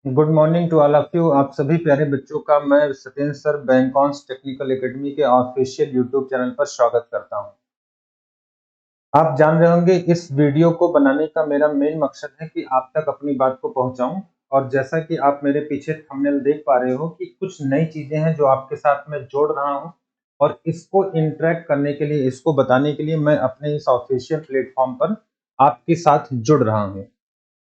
Good morning to all of you. आप सभी प्यारे बच्चों का मैं सत्येंद्र सर बैंकॉन्स टेक्निकल एकेडमी के ऑफिशियल यूट्यूब चैनल पर स्वागत करता हूं। आप जान रहे होंगे इस वीडियो को बनाने का मेरा मेन मकसद है कि आप तक अपनी बात को पहुंचाऊं। और जैसा कि आप मेरे पीछे थंबनेल देख पा रहे हो कि कुछ नई चीजें हैं जो आपके साथ में जोड़ रहा हूं, और इसको इंटरेक्ट करने के लिए, इसको बताने के लिए मैं अपने इस ऑफिशियल प्लेटफॉर्म पर आपके साथ जुड़ रहा हूं।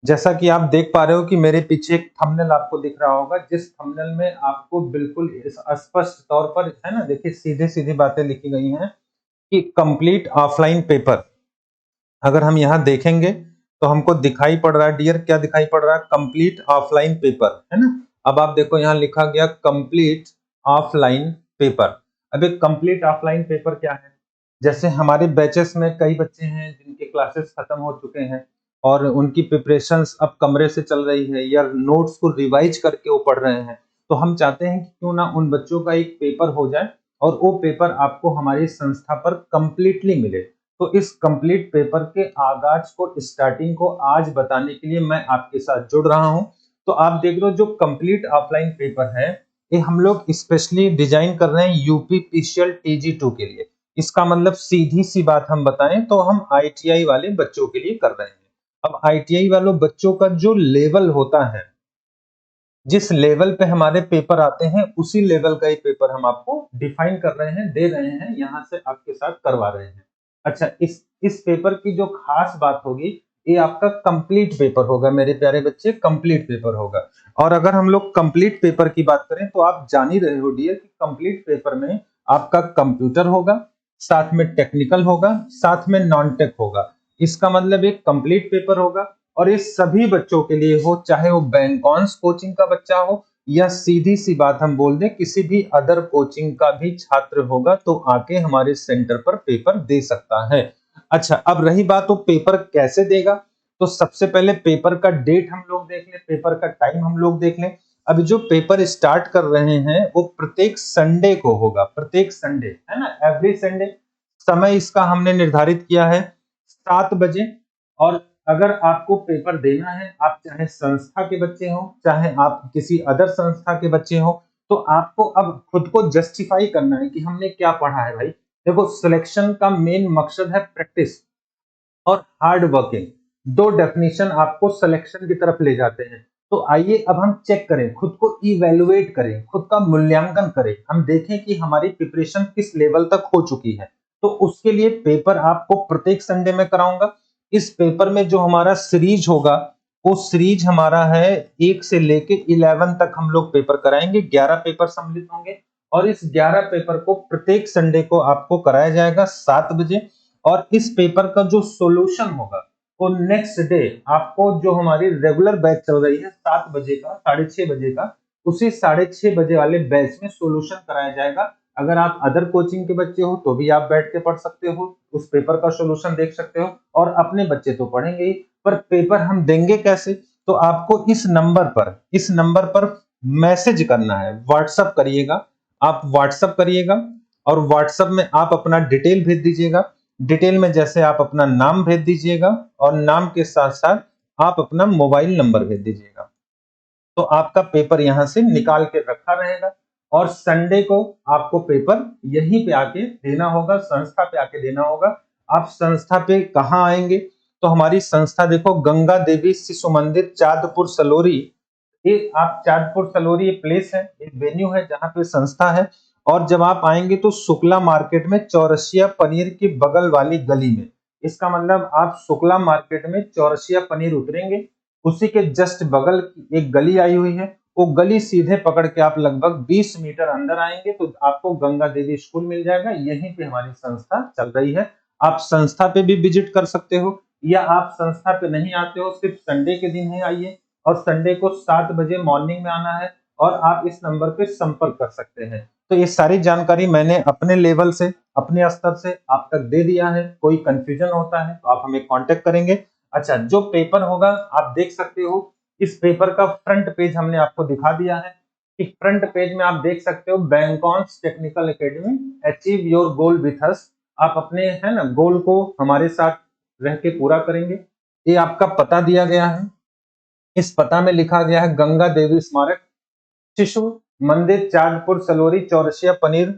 जैसा कि आप देख पा रहे हो कि मेरे पीछे एक थंबनेल आपको दिख रहा होगा, जिस थंबनेल में आपको बिल्कुल स्पष्ट तौर पर है ना, देखिए सीधे सीधी बातें लिखी गई हैं कि कंप्लीट ऑफलाइन पेपर। अगर हम यहाँ देखेंगे तो हमको दिखाई पड़ रहा है, डियर क्या दिखाई पड़ रहा है? कंप्लीट ऑफलाइन पेपर, है ना। अब आप देखो यहाँ लिखा गया कंप्लीट ऑफलाइन पेपर। अब एक कंप्लीट ऑफलाइन पेपर क्या है? जैसे हमारे बैचेस में कई बच्चे हैं जिनके क्लासेस खत्म हो चुके हैं और उनकी प्रिपरेशंस अब कमरे से चल रही है या नोट्स को रिवाइज करके वो पढ़ रहे हैं। तो हम चाहते हैं कि क्यों ना उन बच्चों का एक पेपर हो जाए और वो पेपर आपको हमारी संस्था पर कंप्लीटली मिले। तो इस कंप्लीट पेपर के आगाज को, स्टार्टिंग को आज बताने के लिए मैं आपके साथ जुड़ रहा हूं। तो आप देख रहे हो जो कंप्लीट ऑफलाइन पेपर है, ये हम लोग स्पेशली डिजाइन कर रहे हैं यूपी पीसीएल टीजी 2 के लिए। इसका मतलब सीधी सी बात हम बताएं तो हम आईटीआई वाले बच्चों के लिए कर रहे हैं। अब आईटीआई वालों बच्चों का जो लेवल होता है, जिस लेवल पे हमारे पेपर आते हैं, उसी लेवल का ही पेपर हम आपको डिफाइन कर रहे हैं, दे रहे हैं, यहाँ से आपके साथ करवा रहे हैं। अच्छा, इस पेपर की जो खास बात होगी, ये आपका कंप्लीट पेपर होगा मेरे प्यारे बच्चे, कंप्लीट पेपर होगा। और अगर हम लोग कंप्लीट पेपर की बात करें तो आप जान ही रहे हो डियर कि कंप्लीट पेपर में आपका कंप्यूटर होगा, साथ में टेक्निकल होगा, साथ में नॉन टेक होगा। इसका मतलब एक कंप्लीट पेपर होगा। और ये सभी बच्चों के लिए हो, चाहे वो बैंकॉन्स कोचिंग का बच्चा हो या सीधी सी बात हम बोल दें किसी भी अदर कोचिंग का भी छात्र होगा, तो आके हमारे सेंटर पर पेपर दे सकता है। अच्छा, अब रही बात वो पेपर कैसे देगा, तो सबसे पहले पेपर का डेट हम लोग देख लें, पेपर का टाइम हम लोग देख लें। अभी जो पेपर स्टार्ट कर रहे हैं वो प्रत्येक संडे को होगा, प्रत्येक संडे, है ना, एवरी संडे। समय इसका हमने निर्धारित किया है 7 बजे। और अगर आपको पेपर देना है, आप चाहे संस्था के बच्चे हो, चाहे आप किसी अदर संस्था के बच्चे हो, तो आपको अब खुद को जस्टिफाई करना है कि हमने क्या पढ़ा है। भाई देखो, सिलेक्शन का मेन मकसद है प्रैक्टिस और हार्ड वर्किंग। दो डेफिनेशन आपको सिलेक्शन की तरफ ले जाते हैं। तो आइए अब हम चेक करें, खुद को इवेलुएट करें, खुद का मूल्यांकन करें, हम देखें कि हमारी प्रिपरेशन किस लेवल तक हो चुकी है। तो उसके लिए पेपर आपको प्रत्येक संडे में कराऊंगा। इस पेपर में जो हमारा सीरीज होगा, वो सीरीज हमारा है 1 से लेके 11 तक हम लोग पेपर कराएंगे, 11 पेपर सम्मिलित होंगे। और इस 11 पेपर को प्रत्येक संडे को आपको कराया जाएगा 7 बजे। और इस पेपर का जो सॉल्यूशन होगा वो नेक्स्ट डे आपको, जो हमारी रेगुलर बैच चल रही है 7 बजे का, 6:30 बजे का, उसी 6:30 बजे वाले बैच में सॉल्यूशन कराया जाएगा। अगर आप अदर कोचिंग के बच्चे हो तो भी आप बैठ के पढ़ सकते हो, उस पेपर का सॉल्यूशन देख सकते हो। और अपने बच्चे तो पढ़ेंगे ही, पर पेपर हम देंगे कैसे? तो आपको इस नंबर पर मैसेज करना है, व्हाट्सअप करिएगा। आप व्हाट्सअप करिएगा और व्हाट्सअप में आप अपना डिटेल भेज दीजिएगा। डिटेल में जैसे आप अपना नाम भेज दीजिएगा और नाम के साथ साथ आप अपना मोबाइल नंबर भेज दीजिएगा, तो आपका पेपर यहां से निकाल के रखा रहेगा। और संडे को आपको पेपर यहीं पे आके देना होगा, संस्था पे आके देना होगा। आप संस्था पे कहाँ आएंगे? तो हमारी संस्था देखो, गंगा देवी शिशु मंदिर, चांदपुर सलोरी। ये आप चांदपुर सलोरी ये प्लेस है, ये वेन्यू है जहाँ पे संस्था है। और जब आप आएंगे तो शुक्ला मार्केट में चौरसिया पनीर की बगल वाली गली में, इसका मतलब आप शुक्ला मार्केट में चौरसिया पनीर उतरेंगे, उसी के जस्ट बगल की एक गली आई हुई है, वो गली सीधे पकड़ के आप लगभग 20 मीटर अंदर आएंगे तो आपको गंगा देवी स्कूल मिल जाएगा। यहीं पे हमारी संस्था चल रही है। आप संस्था पे भी विजिट कर सकते हो, या आप संस्था पे नहीं आते हो, सिर्फ संडे के दिन ही आइए। और संडे को 7 बजे मॉर्निंग में आना है और आप इस नंबर पे संपर्क कर सकते हैं। तो ये सारी जानकारी मैंने अपने लेवल से, अपने स्तर से आप तक दे दिया है। कोई कंफ्यूजन होता है तो आप हमें कांटेक्ट करेंगे। अच्छा, जो पेपर होगा आप देख सकते हो, इस पेपर का फ्रंट पेज हमने आपको दिखा दिया है। कि फ्रंट पेज में आप देख सकते हो Bankons technical academy, achieve your goal with us. आप अपने, है ना, गोल को हमारे साथ रह के पूरा करेंगे। ये आपका पता दिया गया है। इस पता में लिखा गया है गंगा देवी स्मारक, शिशु मंदिर, चांदपुर सलोरी, चौरसिया पनीर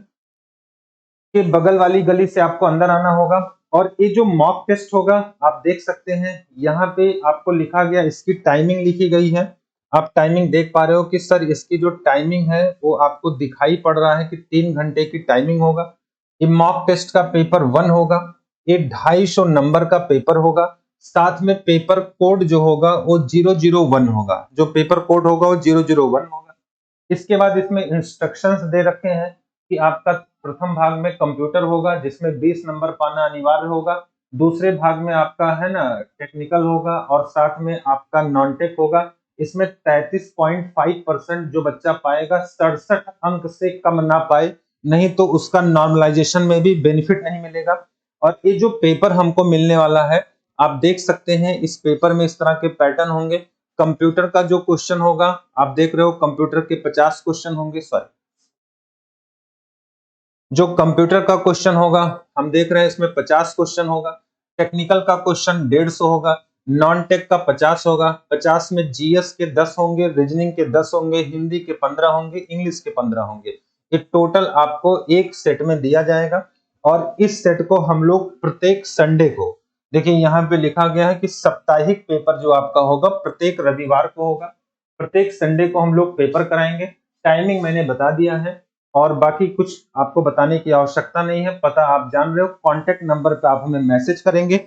के बगल वाली गली से आपको अंदर आना होगा। और ये जो मॉक टेस्ट होगा आप देख सकते हैं यहाँ पे आपको लिखा गया, इसकी टाइमिंग लिखी गई है। आप टाइमिंग देख पा रहे हो कि सर इसकी जो टाइमिंग है वो आपको दिखाई पड़ रहा है कि 3 घंटे की टाइमिंग होगा। ये मॉक टेस्ट का पेपर 1 होगा। ये 250 नंबर का पेपर होगा। साथ में पेपर कोड जो होगा वो 001 होगा। जो पेपर कोड होगा वो 001 होगा। इसके बाद इसमें इंस्ट्रक्शंस दे रखे हैं कि आपका प्रथम भाग में कंप्यूटर होगा जिसमें 20 नंबर पाना अनिवार्य होगा। दूसरे भाग में आपका है ना टेक्निकल होगा और साथ में आपका नॉन टेक होगा। इसमें 33.5% जो बच्चा पाएगा 67 अंक से कम ना पाए, नहीं तो उसका नॉर्मलाइजेशन में भी बेनिफिट नहीं मिलेगा। और ये जो पेपर हमको मिलने वाला है आप देख सकते हैं, इस पेपर में इस तरह के पैटर्न होंगे। कंप्यूटर का जो क्वेश्चन होगा आप देख रहे हो, कंप्यूटर के 50 क्वेश्चन होंगे। सॉरी, जो कंप्यूटर का क्वेश्चन होगा हम देख रहे हैं इसमें 50 क्वेश्चन होगा। टेक्निकल का क्वेश्चन 150 होगा। नॉन टेक का 50 होगा। 50 में जीएस के 10 होंगे, रीजनिंग के 10 होंगे, हिंदी के 15 होंगे, इंग्लिश के 15 होंगे। ये टोटल आपको एक सेट में दिया जाएगा। और इस सेट को हम लोग प्रत्येक संडे को, देखिए यहाँ पे लिखा गया है कि साप्ताहिक पेपर जो आपका होगा प्रत्येक रविवार को होगा। प्रत्येक संडे को हम लोग पेपर कराएंगे। टाइमिंग मैंने बता दिया है और बाकी कुछ आपको बताने की आवश्यकता नहीं है, पता आप जान रहे हो। कांटेक्ट नंबर पे आप हमें मैसेज करेंगे।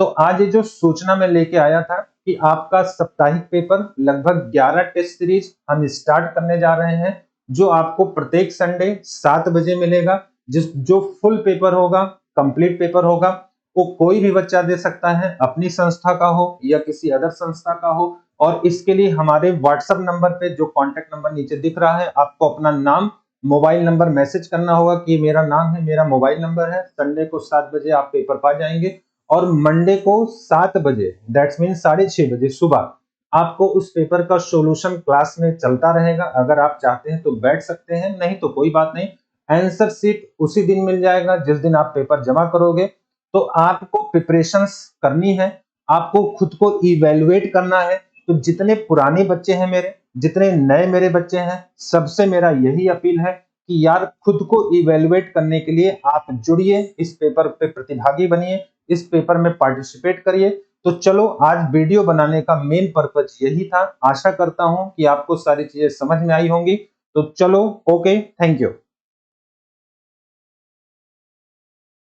तो आज ये जो सूचना मैं लेके आया था कि आपका साप्ताहिक पेपर लगभग 11 टेस्ट सीरीज हम स्टार्ट करने जा रहे हैं, जो आपको प्रत्येक संडे 7 बजे मिलेगा। जो फुल पेपर होगा, कंप्लीट पेपर होगा, वो कोई भी बच्चा दे सकता है, अपनी संस्था का हो या किसी अदर संस्था का हो। और इसके लिए हमारे व्हाट्सएप नंबर पे जो कांटेक्ट नंबर नीचे दिख रहा है, आपको अपना नाम, मोबाइल नंबर मैसेज करना होगा कि मेरा नाम है, मेरा मोबाइल नंबर है। संडे को 7 बजे आप पेपर पा जाएंगे और मंडे को 7 बजे, दैट्स मीन 6:30 बजे सुबह आपको उस पेपर का सॉल्यूशन क्लास में चलता रहेगा। अगर आप चाहते हैं तो बैठ सकते हैं, नहीं तो कोई बात नहीं। आंसर शीट उसी दिन मिल जाएगा जिस दिन आप पेपर जमा करोगे। तो आपको प्रिपरेशंस करनी है, आपको खुद को इवेलुएट करना है। तो जितने पुराने बच्चे हैं मेरे, जितने नए मेरे बच्चे हैं, सबसे मेरा यही अपील है कि यार खुद को इवेलुएट करने के लिए आप जुड़िए, इस पेपर पे प्रतिभागी बनिए, इस पेपर में पार्टिसिपेट करिए। तो चलो, आज वीडियो बनाने का मेन पर्पज यही था। आशा करता हूं कि आपको सारी चीजें समझ में आई होंगी। तो चलो, ओके, थैंक यू।